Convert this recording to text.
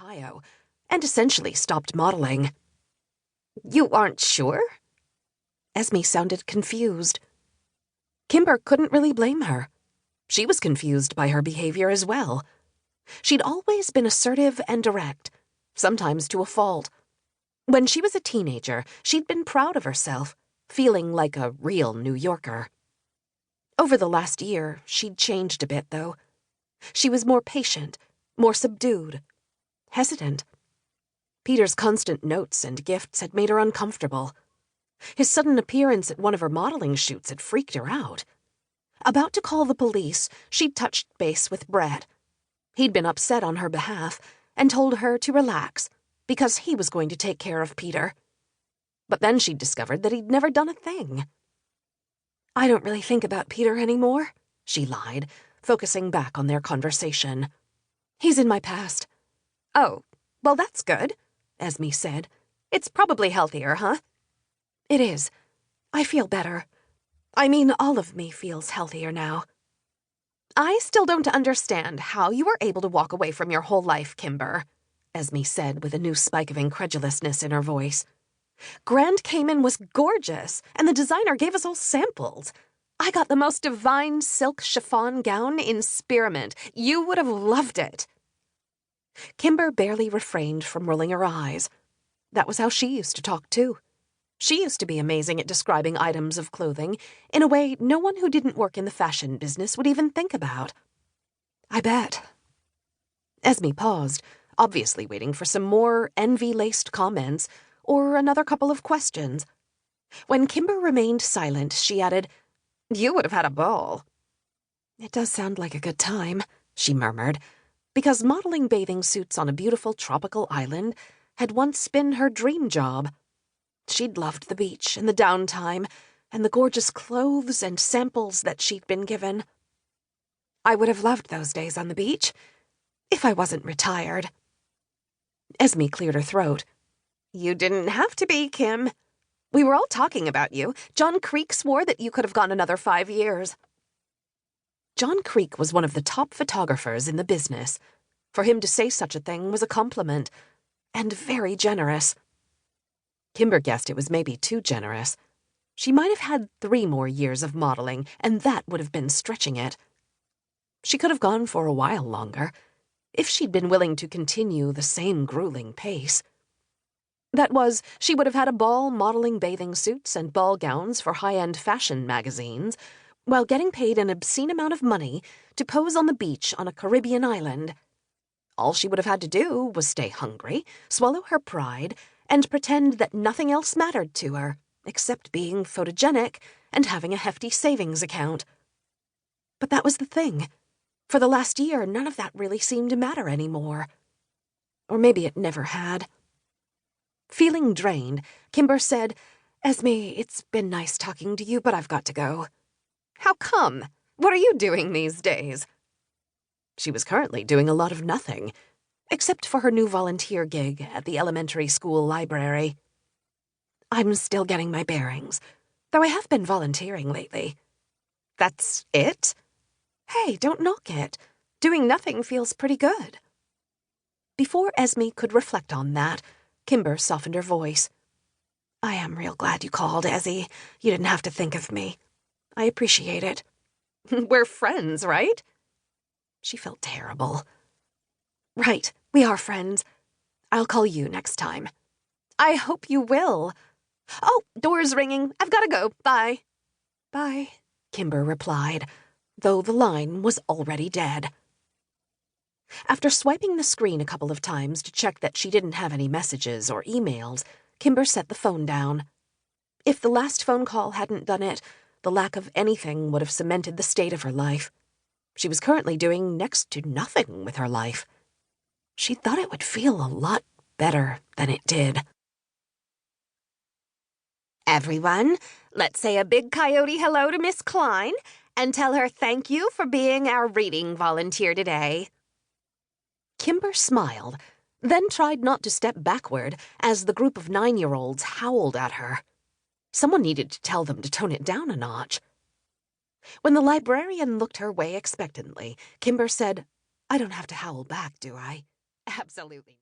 Ohio, and essentially stopped modeling. "You aren't sure?" Esme sounded confused. Kimber couldn't really blame her. She was confused by her behavior as well. She'd always been assertive and direct, sometimes to a fault. When she was a teenager, she'd been proud of herself, feeling like a real New Yorker. Over the last year, she'd changed a bit, though. She was more patient, more subdued, hesitant. Peter's constant notes and gifts had made her uncomfortable. His sudden appearance at one of her modeling shoots had freaked her out. About to call the police, she'd touched base with Brett. He'd been upset on her behalf and told her to relax because he was going to take care of Peter. But then she'd discovered that he'd never done a thing. "I don't really think about Peter anymore," she lied, focusing back on their conversation. "He's in my past." "Oh, well, that's good," Esme said. "It's probably healthier, huh?" "It is. I feel better. I mean, all of me feels healthier now." "I still don't understand how you were able to walk away from your whole life, Kimber," Esme said with a new spike of incredulousness in her voice. "Grand Cayman was gorgeous, and the designer gave us all samples. I got the most divine silk chiffon gown in Spearmint. You would have loved it." Kimber barely refrained from rolling her eyes. That was how she used to talk, too. She used to be amazing at describing items of clothing in a way no one who didn't work in the fashion business would even think about. "I bet." Esme paused, obviously waiting for some more envy-laced comments or another couple of questions. When Kimber remained silent, she added, "You would have had a ball." "It does sound like a good time," she murmured, because modeling bathing suits on a beautiful tropical island had once been her dream job. She'd loved the beach and the downtime and the gorgeous clothes and samples that she'd been given. "I would have loved those days on the beach, if I wasn't retired." Esme cleared her throat. "You didn't have to be, Kim. We were all talking about you. John Creek swore that you could have gone another 5 years. John Creek was one of the top photographers in the business. For him to say such a thing was a compliment, and very generous. Kimber guessed it was maybe too generous. She might have had 3 more years of modeling, and that would have been stretching it. She could have gone for a while longer, if she'd been willing to continue the same grueling pace. That was, she would have had a ball modeling bathing suits and ball gowns for high-end fashion magazines, while getting paid an obscene amount of money to pose on the beach on a Caribbean island. All she would have had to do was stay hungry, swallow her pride, and pretend that nothing else mattered to her, except being photogenic and having a hefty savings account. But that was the thing. For the last year, none of that really seemed to matter anymore. Or maybe it never had. Feeling drained, Kimber said, "Esme, it's been nice talking to you, but I've got to go." "How come? What are you doing these days?" She was currently doing a lot of nothing, except for her new volunteer gig at the elementary school library. "I'm still getting my bearings, though I have been volunteering lately." "That's it?" "Hey, don't knock it. Doing nothing feels pretty good." Before Esme could reflect on that, Kimber softened her voice. "I am real glad you called, Ezzy. You didn't have to think of me. I appreciate it." "We're friends, right?" She felt terrible. "Right, we are friends. I'll call you next time." "I hope you will. Oh, door's ringing. I've got to go. Bye." "Bye," Kimber replied, though the line was already dead. After swiping the screen a couple of times to check that she didn't have any messages or emails, Kimber set the phone down. If the last phone call hadn't done it, the lack of anything would have cemented the state of her life. She was currently doing next to nothing with her life. She thought it would feel a lot better than it did. "Everyone, let's say a big coyote hello to Miss Klein and tell her thank you for being our reading volunteer today." Kimber smiled, then tried not to step backward as the group of 9-year-olds howled at her. Someone needed to tell them to tone it down a notch. When the librarian looked her way expectantly, Kimber said, "I don't have to howl back, do I?" "Absolutely."